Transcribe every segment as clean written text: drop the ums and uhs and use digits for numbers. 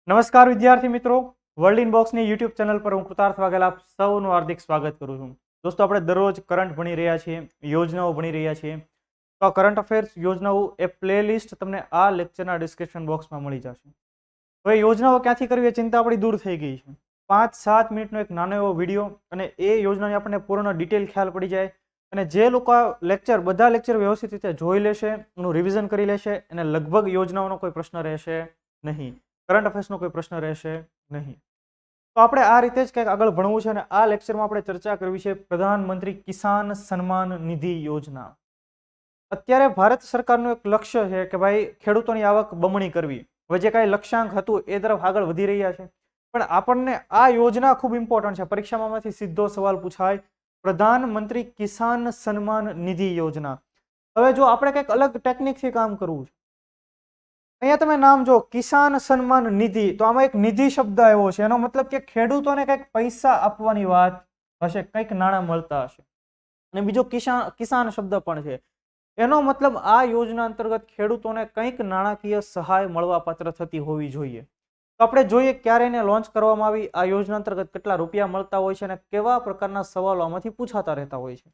નમસ્કાર વિદ્યાર્થી મિત્રો, વર્લ્ડ ઇનબોક્સની યુટ્યુબ ચેનલ પર હું કૃતાર્થ વાઘેલા આપ સૌનું હાર્દિક સ્વાગત કરું છું. દોસ્તો, આપણે દરરોજ કરંટ ભણી રહ્યા છીએ, યોજનાઓ ભણી રહ્યા છીએ. તો આ કરંટ અફેર્સ યોજનાઓ એ પ્લેલિસ્ટ તમને આ લેક્ચરના ડિસ્ક્રિપ્શન બોક્સમાં મળી જશે. હવે યોજનાઓ ક્યાંથી કરવી એ ચિંતા આપણી દૂર થઈ ગઈ છે. 5-7 મિનિટનો એક નાનો એવો વિડીયો અને એ યોજનાની આપણને પૂર્ણ ડિટેલ ખ્યાલ પડી જાય. અને જે લોકો આ બધા લેક્ચર વ્યવસ્થિત રીતે જોઈ લેશે, એનું રિવિઝન કરી લેશે, એને લગભગ યોજનાઓનો કોઈ પ્રશ્ન રહેશે નહીં, કરંટ અફેર્સનો કોઈ પ્રશ્ન રહેશે નહીં. તો આપણે આ રીતે જ કંઈક આગળ ભણવું છે અને આ લેક્ચરમાં આપણે ચર્ચા કરવી છે પ્રધાનમંત્રી કિસાન સન્માન નિધિ યોજના. અત્યારે ભારત સરકારનું એક લક્ષ્ય છે કે ભાઈ ખેડૂતોની આવક બમણી કરવી. હવે જે કાંઈ લક્ષ્યાંક હતું એ તરફ આગળ વધી રહ્યા છે, પણ આપણને આ યોજના ખૂબ ઇમ્પોર્ટન્ટ છે. પરીક્ષામાંથી સીધો સવાલ પૂછાય, પ્રધાનમંત્રી કિસાન સન્માન નિધિ યોજના. હવે જો આપણે કંઈક અલગ ટેકનિકથી કામ કરવું છે, અહીંયા તમે નામ જો કિસાન સન્માન નિધિ, તો આમાં એક નિધિ શબ્દ આવ્યો છે. એનો મતલબ કે ખેડૂતોને કંઈક પૈસા આપવાની વાત હશે, કંઈક નાણાં મળતા હશે. અને બીજો કિસાન શબ્દ પણ છે. એનો મતલબ આ યોજના અંતર્ગત ખેડૂતોને કંઈક નાણાકીય સહાય મળવાપાત્ર થતી હોવી જોઈએ. તો આપણે જોઈએ ક્યારે એને લોન્ચ કરવામાં આવી, આ યોજના અંતર્ગત કેટલા રૂપિયા મળતા હોય છે અને કેવા પ્રકારના સવાલો આમાંથી પૂછાતા રહેતા હોય છે.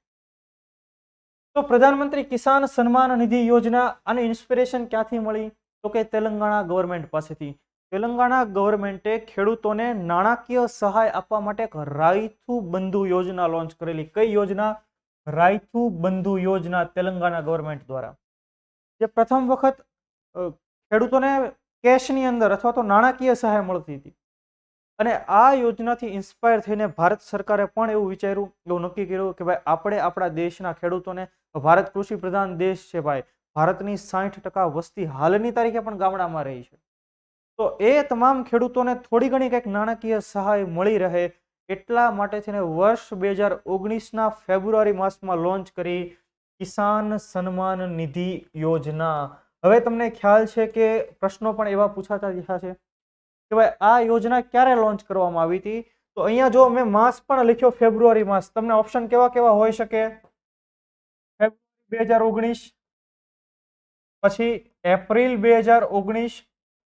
તો પ્રધાનમંત્રી કિસાન સન્માન નિધિ યોજના, આની ઇન્સ્પિરેશન ક્યાંથી મળી? તો કે તેલંગાણા ગવર્મેન્ટ પાસેથી. તેલંગાણા ગવર્મેન્ટે ખેડૂતોને નાણાકીય સહાય આપવા માટે એક રાયથુ બંધુ યોજના લોન્ચ કરેલી. કઈ યોજના? રાયથુ બંધુ યોજના, તેલંગાણા ગવર્મેન્ટ દ્વારા. જે પ્રથમ વખત ખેડૂતોને કેશની અંદર અથવા તો નાણાકીય સહાય મળતી હતી. અને આ યોજનાથી ઇન્સ્પાયર થઈને ભારત સરકારે પણ એવું વિચાર્યું, એવું નક્કી કર્યું કે ભાઈ આપણે આપણા દેશના ખેડૂતોને, ભારત કૃષિ પ્રધાન દેશ છે ભાઈ, ભારતની 60% વસ્તી હાલની તારીખે પણ ગામડામાં રહી છે. તો એ તમામ ખેડૂતોને થોડી ઘણી કંઈક નાણાકીય સહાય મળી રહે એટલા માટે થઈને વર્ષ 2019ના ફેબ્રુઆરી માસમાં લોન્ચ કરી કિસાન સન્માન નિધિ યોજના. હવે તમને ખ્યાલ છે કે પ્રશ્નો પણ એવા પૂછાતા થયા છે કે ભાઈ આ યોજના ક્યારે લોન્ચ કરવામાં આવી હતી? તો અહીંયા જો મેં માસ પણ લખ્યો, ફેબ્રુઆરી માસ. તમને ઓપ્શન કેવા કેવા હોઈ શકે? ફેબ્રુઆરી 2019, પછી એપ્રિલ 2019,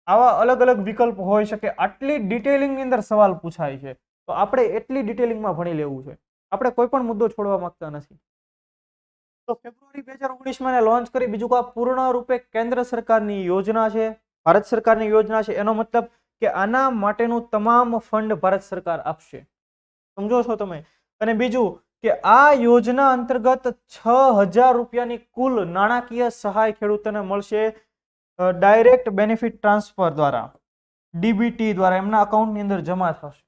આવા અલગ અલગ વિકલ્પ હોઈ શકે. આટલી ડિટેલિંગની અંદર સવાલ પૂછાય છે, તો આપણે એટલી ડિટેલિંગમાં ભણી લેવું છે. આપણે કોઈ પણ મુદ્દો છોડવા માંગતા નથી. તો ફેબ્રુઆરી 2019માં લોન્ચ કરી. બીજું કો, પૂર્ણ રૂપે કેન્દ્ર સરકારની યોજના છે, ભારત સરકારની યોજના છે. એનો મતલબ કે આના માટેનું તમામ ફંડ ભારત સરકાર આપશે. સમજો છો તમે? અને બીજું કે આ યોજના અંતર્ગત 6000 રૂપિયાની કુલ નાણાકીય સહાય ખેડૂતોને મળશે ડાયરેક્ટ બેનિફિટ ટ્રાન્સફર દ્વારા, ડીબીટી દ્વારા એમના અકાઉન્ટની અંદર જમા થશે.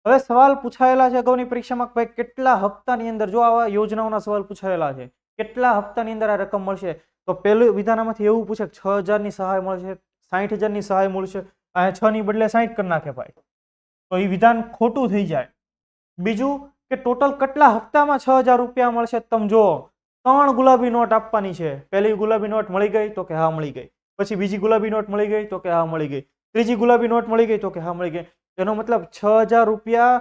હવે સવાલ પૂછાયેલા છે અગાઉની પરીક્ષામાં, ભાઈ કેટલા હપ્તાની અંદર, જો આવા યોજનાઓના સવાલ પૂછાયેલા છે, કેટલા હપ્તાની અંદર આ રકમ મળશે? તો પહેલું વિધાનમાંથી એવું પૂછે કે 6000ની સહાય મળશે, 60000ની સહાય મળશે. આ 6 ની બદલે 60 કરી નાખે ભાઈ, તો એ વિધાન ખોટું થઈ જાય. બીજું કે ટોટલ કેટલા હપ્તામાં 6000 રૂપિયા મળશે? તમે જો 3 ગુલાબી નોટ આપવાની છે. પહેલી ગુલાબી નોટ મળી ગઈ? તો કે હા મળી ગઈ. પછી બીજી ગુલાબી નોટ મળી ગઈ? તો કે હા મળી ગઈ. ત્રીજી ગુલાબી નોટ મળી ગઈ? તો કે હા મળી ગઈ. એનો મતલબ 6000 રૂપિયા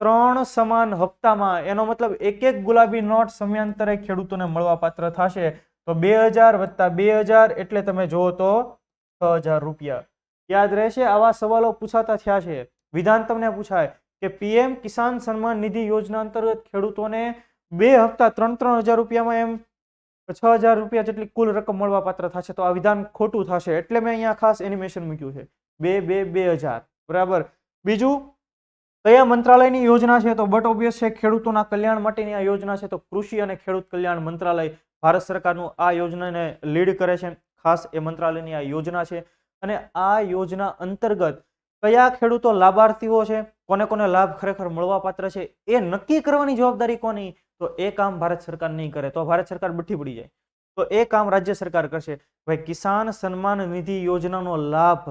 3 સમાન હપ્તામાં. એનો મતલબ એક એક ગુલાબી નોટ સમયાંતરે ખેડૂતોને મળવાપાત્ર થશે. તો 2000 વત્તા 2000 એટલે તમે જુઓ તો 6000 રૂપિયા. યાદ રહેશે, આવા સવાલો પૂછાતા થયા છે. વિધાન તમને પૂછાય કે પીએમ કિસાન સન્માન નિધિ યોજના અંતર્ગત ખેડૂતોને 2 હપ્તા 3-3000 રૂપિયામાં એમ 6000 રૂપિયા જેટલી કુલ રકમ મળવાપાત્ર થશે. તો આ વિધાન ખોટું થશે, એટલે મેં અહીંયા ખાસ એનિમેશન મૂક્યું છે. 2000 બરાબર. બીજું, કયા મંત્રાલયની યોજના છે? તો બટ ઓબ્વિયસ છે, ખેડૂતોના કલ્યાણ માટેની આ યોજના છે. તો કૃષિ અને ખેડૂત કલ્યાણ મંત્રાલય ભારત સરકારનું આ યોજનાને લીડ કરે છે. ખાસ એ મંત્રાલયની આ યોજના છે. અને આ યોજના અંતર્ગત કયા ખેડૂતો લાભાર્થીઓ છે, કોને કોને લાભ ખરેખર મળવાપાત્ર છે, એ નક્કી કરવાની જવાબદારી કોની? તો એ કામ ભારત સરકાર નહીં કરે, તો ભારત સરકાર બઠ્ઠી પડી જાય. તો એ કામ રાજ્ય સરકાર કરશે. ભાઈ કિસાન સન્માન નિધિ યોજનાનો લાભ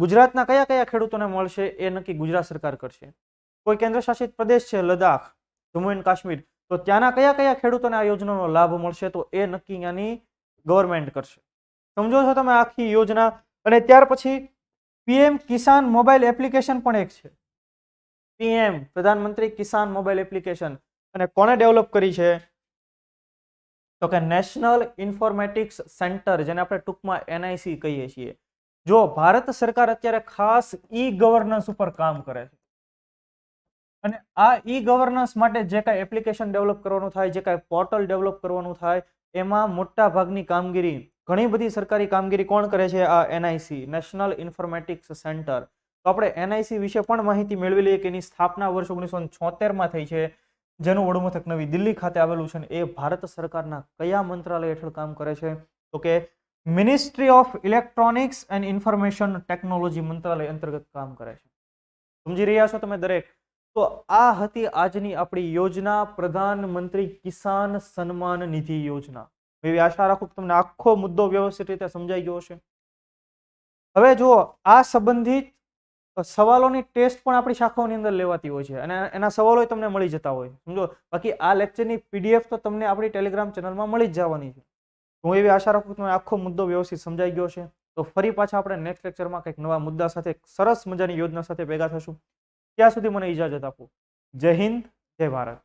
ગુજરાતના કયા કયા ખેડૂતોને મળશે એ નક્કી ગુજરાત સરકાર કરશે. કોઈ કેન્દ્ર શાસિત પ્રદેશ છે, લદ્દાખ, જમ્મુ એન્ડ કાશ્મીર, તો ત્યાંના કયા કયા ખેડૂતોને આ યોજનાનો લાભ મળશે, તો એ નક્કી ત્યાંની ગવર્મેન્ટ કરશે. સમજો છો તમે આખી યોજના? અને ત્યાર પછી પીએમ કિસાન મોબાઈલ એપ્લિકેશન પણ એક છે. પીએમ પ્રધાનમંત્રી કિસાન મોબાઈલ એપ્લિકેશન, અને કોને ડેવલપ કરી છે? તો કે નેશનલ ઇન્ફોર્મેટિક્સ સેન્ટર, જેને આપણે ટૂંકમાં NIC કહીએ છીએ. જો ભારત સરકાર અત્યારે ખાસ ઈ ગવર્નન્સ ઉપર કામ કરે છે અને આ ઈ ગવર્નન્સ માટે જે કાંઈ એપ્લિકેશન ડેવલપ કરવાનું થાય, જે કાંઈ પોર્ટલ ડેવલપ કરવાનું થાય, એમાં મોટા ભાગની કામગીરી, ઘણી બધી સરકારી કામગીરી કોણ કરે છે? આ એનઆઈસી, નેશનલ ઇન્ફોર્મેટિક્સ સેન્ટર. તો આપણે એનઆઈસી વિશે પણ માહિતી મેળવી લઈએ કે એની સ્થાપના વર્ષ 1976માં થઈ છે, જેનું વડુમથક નવી દિલ્હી ખાતે આવેલું છે. એ ભારત સરકારના કયા મંત્રાલય હેઠળ કામ કરે છે? તો કે ministry of electronics and information technology મંત્રાલય અંતર્ગત કામ કરે છે. સમજી રહ્યા છો તમે દરેક? તો આ હતી આજની આપણી યોજના, પ્રધાનમંત્રી કિસાન સન્માન નિધિ યોજના. એવી આશા રાખું કે તમને આખો મુદ્દો વ્યવસ્થિત રીતે સમજાઈ ગયો હશે. હવે જુઓ, આ સંબંધિત સવાલોની ટેસ્ટ પણ આપણી શાખાઓની અંદર લેવાતી હોય છે અને એના સવાલો તમને મળી જતા હોય, સમજો. બાકી આ લેક્ચરની પીડીએફ તો તમને આપણી ટેલિગ્રામ ચેનલમાં મળી જ જવાની છે. હું એવી આશા રાખું કે તમને આખો મુદ્દો વ્યવસ્થિત સમજાઈ ગયો છે. તો ફરી પાછા આપણે નેક્સ્ટ લેક્ચરમાં કંઈક નવા મુદ્દા સાથે, સરસ મજાની યોજના સાથે ભેગા થશું. ત્યાં સુધી મને ઇજાજત આપો. જય હિન્દ, જય ભારત.